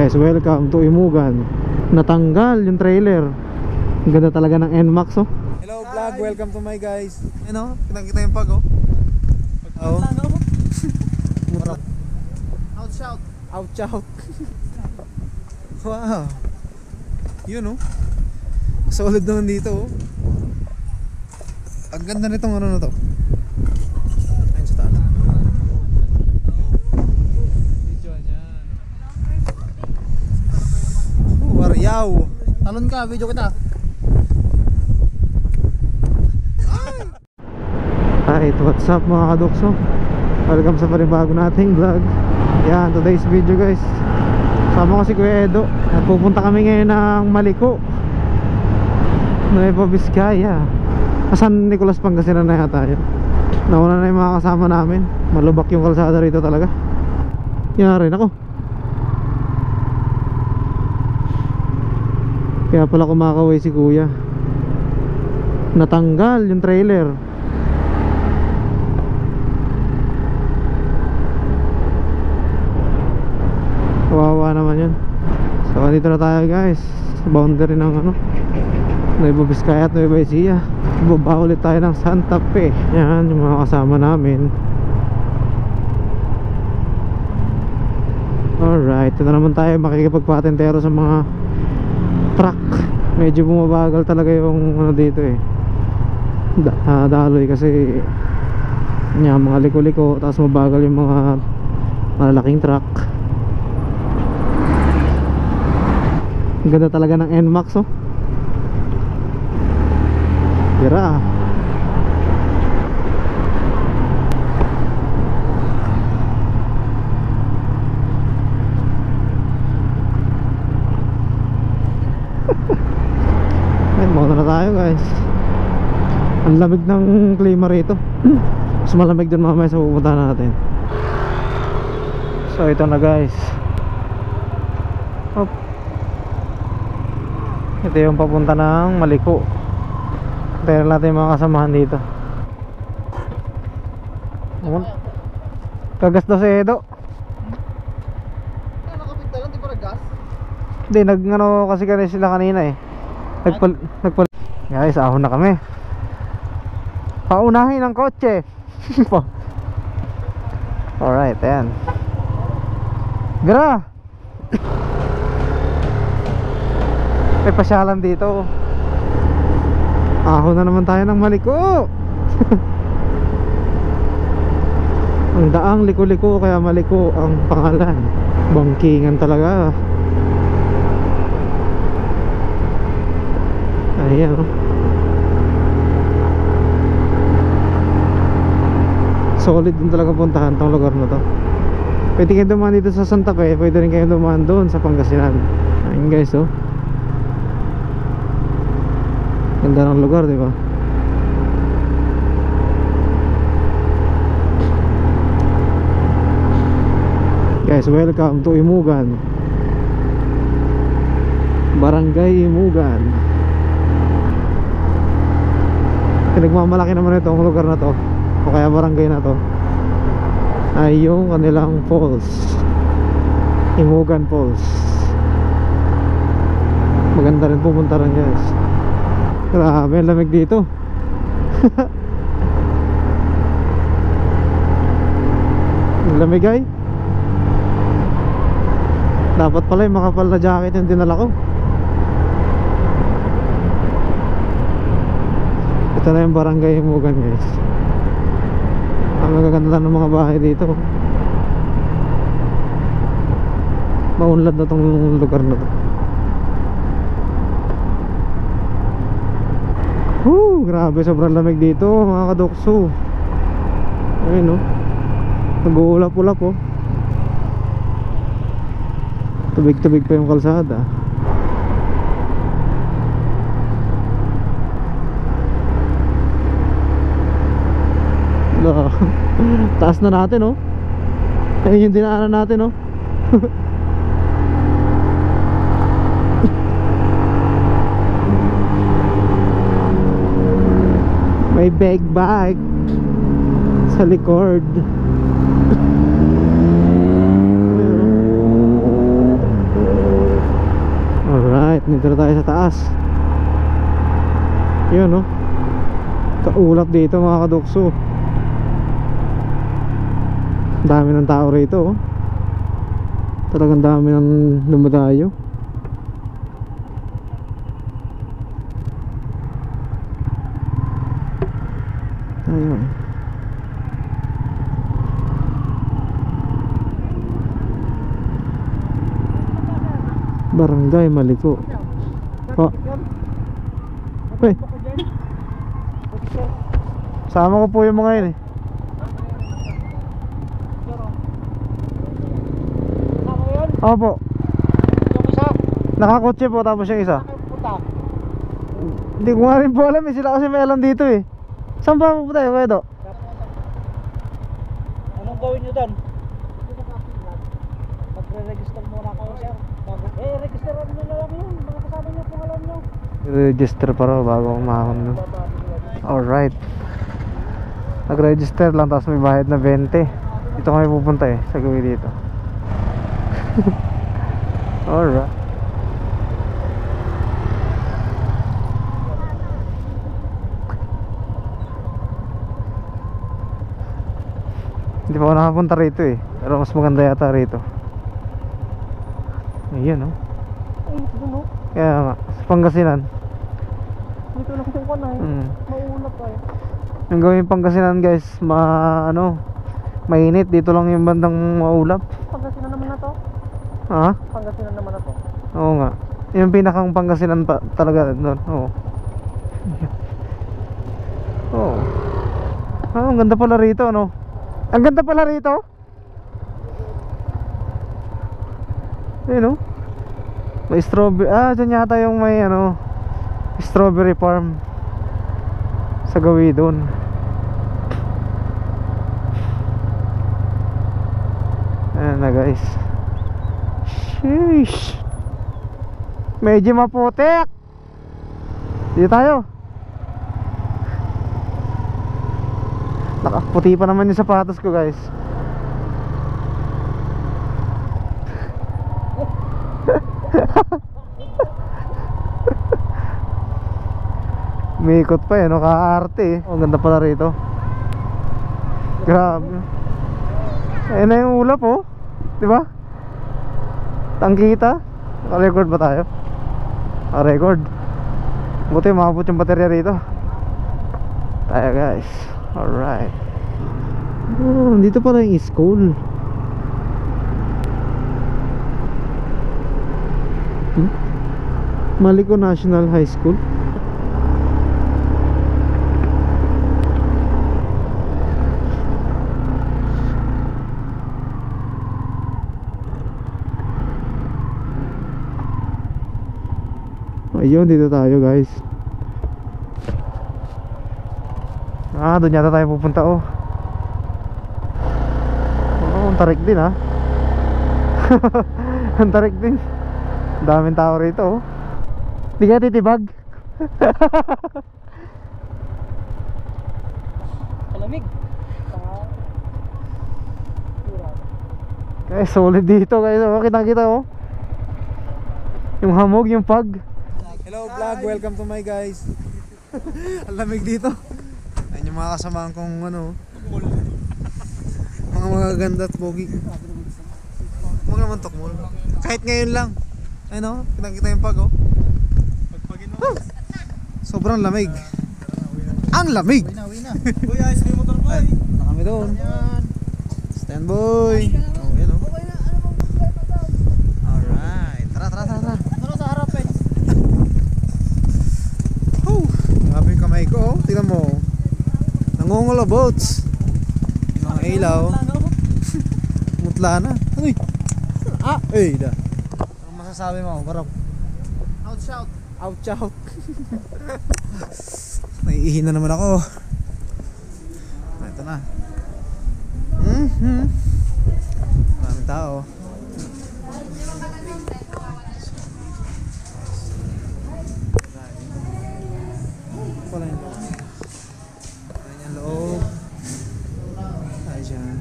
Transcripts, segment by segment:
Guys, welcome to Imugan. Natanggal yung trailer. Ang ganda talaga ng NMAX, oh. Hello vlog, welcome to my guys. Ano, kita yung pag, oh. Oh. Out shout. Out shout. Wow. Yun, oh. Solid naman dito, oh. Ang ganda nitong ano na to. Ayun sa taas. Waryaw. Talon ka, video kita. Alright, what's up mga kadukso? Welcome sa panibago nating vlog. Yan, today's video guys. Sama ko si Kuya Edo. At pupunta kami ngayon ng Maliko, Nueva Vizcaya. San Nicolas, Pangasinan na yata yun. Nauna na yung mga kasama namin. Malubak yung kalsada rito talaga. Yan rin ako. Kaya pala kumakaway si Kuya. Natanggal yung trailer. Kawawa naman yun. So dito na tayo guys, sa boundary ng ano, Nueva Vizcaya at Nueva Ecija. Baba ulit tayo ng Santa Fe. Yan yung mga kasama namin. Alright, ito na naman tayo makikipagpatentero sa mga truck. Medyo bumabagal talaga yung ano dito eh, daloy kasi yan, mga liko-liko. Tapos mabagal yung mga malalaking truck. Ang ganda talaga ng NMAX, oh. Tira. Ay, mauna na tayo guys. Ang lamig ng klima rito. Mas malamig dun mamaya sa pupunta natin. So ito na guys. Hop. Ito yung papunta ng Maliko. Pero natin yung mga kasamahan dito. Kagas daw si Edo. Nakapit na lang, di ba nag-gas? Hindi, nag-ano kasi sila kanina eh. Nagpal. Guys, ahon na kami. Paunahin ang kotse. Alright, ayan. Gra! May pasyalan dito. Ahon na naman tayo ng Maliko. Ang daang liko-liko, kaya Maliko ang pangalan. Bangkingan talaga. Ayan, oh. Solid din talaga puntahan tong lugar na to. Pwede kayo dumaan dito sa Santa Fe, pwede rin kayo dumaan doon sa Pangasinan. Ayan guys, oh. Ganda ng lugar, di ba? Guys, welcome to Imugan. Barangay Imugan. Pinagmamalaki naman itong lugar na to, o kaya barangay na to, ay yung kanilang falls, Imugan Falls. Maganda rin pumunta rin guys. Grabe, lamig dito. Lamig ay. Dapat pala yung makapal na jacket yung dinala ko. Ito na yung barangay Imugan guys. Ang magaganda ng mga bahay dito. Maunlad na tong lugar na to. Grabe, sobrang lamig dito mga kadukso. Ayun, oh. Nag-uulap-ulap, oh. Tubig-tubig pa yung kalsada. Taas na natin, oh. Ayun yung dinaanan natin, oh. May bag sa likod. Dito na tayo sa taas. Yun no, kaulap dito mga kadukso. Dami ng tao rito oh. Talagang dami ng lumadayo. Ayun. Barangay Maliko. Oh. Hey. Sama ko po yung mga yun eh. Opo. Nakakotse po tapos yung isa. Hindi ko nga rin po alam eh. Sila kasi may alam dito eh. Saan ba po tayo, Kuya Do? Anong gawin nyo doon? Magre-register muna kayo, sir. Registeran nyo lang yun. Mga kasama nyo, pangalan nyo. Register pa raw bago umahon no? Alright. Nag-register lang tapos may bayad na 20. Dito kami pupunta eh. Sa gawin dito. Alright. Hindi pa ako nakapunta rito eh. Pero mas maganda yata rito. Ayan oh. Ay, doon o. Kaya nga, sa Pangasinan. Dito lang yung kanay. Maulap kayo. Yung gawin Pangasinan guys, mainit. Dito lang yung bandang maulap. Pangasinan naman na to? Ha? Pangasinan naman na to? Oo nga. Yung pinakang Pangasinan pa talaga doon. Oo. Oo. Ah, ang ganda pala rito, no? Ang ganda pala rito. Ayun, no? May strawberry. Ah, dyan yata yung may strawberry farm sa gawi doon. Ayan na guys. Sheesh. Medyo maputik. Dito tayo. Nakaputi pa naman yung sapatos ko guys. Umikot pa eh, no? Kaarte eh. Oh, ganda pala rito. Grabe. Ayun na yung ulap oh. Diba? Tangkita. Naka-record ba tayo? Naka-record. Buti makapot yung baterya rito. Tayo guys. Alright. Oh, dito pala yung school. Maliko National High School. Ayun, dito tayo guys. Ah, doon yata tayo pupunta oh. Oh, ang tarik din ah. Ang tarik din. Daming tao rito oh. Di ka titibag. Kalamig. Kaya solid dito guys oh. Kita oh. Yung hamog, yung pag. Hello vlog, welcome to my guys. Ang lamig dito. Ayun yung mga kasamahan kong mga magaganda at pogi. Huwag naman tukmol. Kahit ngayon lang. Ayun kita yung pag oh. Sobrang lamig. Ang lamig. Uy, ayos na yung motor boy. Na kami doon. Stand boy. Oh, yan oh. Alright. Tara. Tara sa harapin. Grabe yung kamay ko oh. Tingnan mo. Nangungula boats. Mga ilaw. Mutla na. Uy. Da. Ang masasabi mo, barap. Out. Naiihi na naman ako. Ito na. Maraming tao. Wala yun. Ayan yung loob. Ay dyan.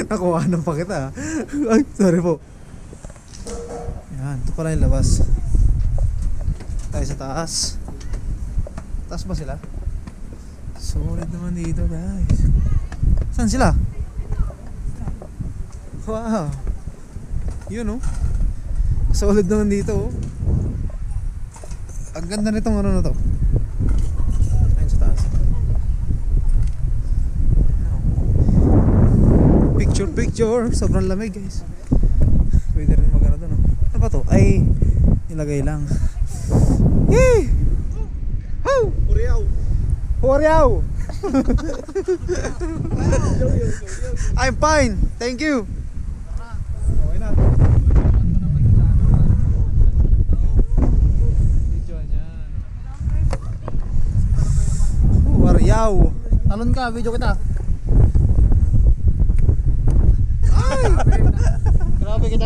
Nakuhanan pa kita. Ay, sorry po. Yan, ito pala yung labas. Tayo sa taas. Taas ba sila? Solid naman dito, guys. Saan sila? Wow. Yun oh. Solid naman dito oh. Ang ganda nitong ano na to. Ayun sa taas. Picture. Sobrang lamig guys. Pwede rin magano doon oh. Ano ba to? Ay, nilagay lang. Yee! How? Huryaw! I'm fine. Thank you. Okay na. Huryaw. Talon ka, video kita. Ay! Grabe kita.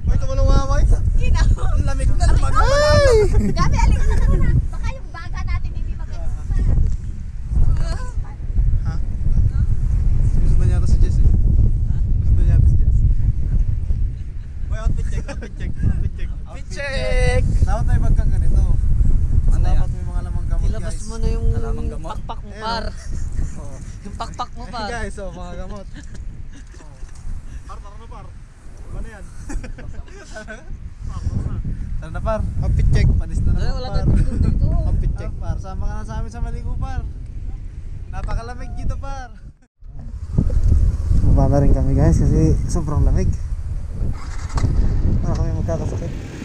May tumalawaway. Ang lamig na naman. Ay! Gabi, alin ka na. Baka yung baga natin hindi maganda. Gusto na yata si Jess eh. Gusto na yata si Jess. May outfit check. Outfit check! Dapat may pagkang ganito. Dapat may mga lamang gamot Ilabas guys. mo na yung Kalamang gamot? pakpak mo, par. Yung pakpak mo, par. Guys, oh, mga gamot. Par, tara na par. Ano yan? Tara na par. Outfit check. Panis na Ay, naman wala par. tayong tulog dito. Outfit check par. Sama ka na sa amin sa Maligo par. Napakalamig dito par. Baba na rin kami guys kasi sobrang lamig. Para kami magkakasakit.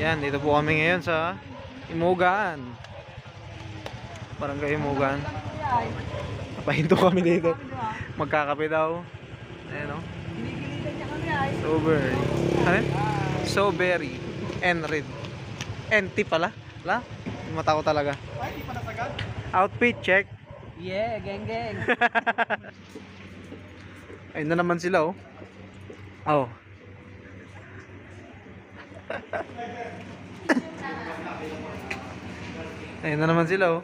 Ayan, dito po kami ngayon sa Imugan. Barangay Imugan. Napahinto kami dito. Magkakape daw. Ayan o. Strawberry. Ano yun? Strawberry. And red. And tea pala. La? Mata ko talaga. Outfit check. Yeah, geng. Ayun na naman sila oh. Oh. Ayun na naman sila oh.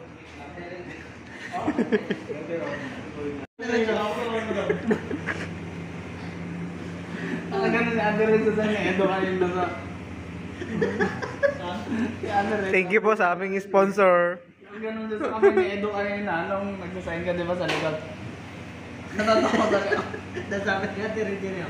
Thank you po sa aming sponsor. Ganun din sa kami ni Edo kanina nung nag-design ka diba sa likod. Natatawa ka. Nasabi ka, tiri-tiri.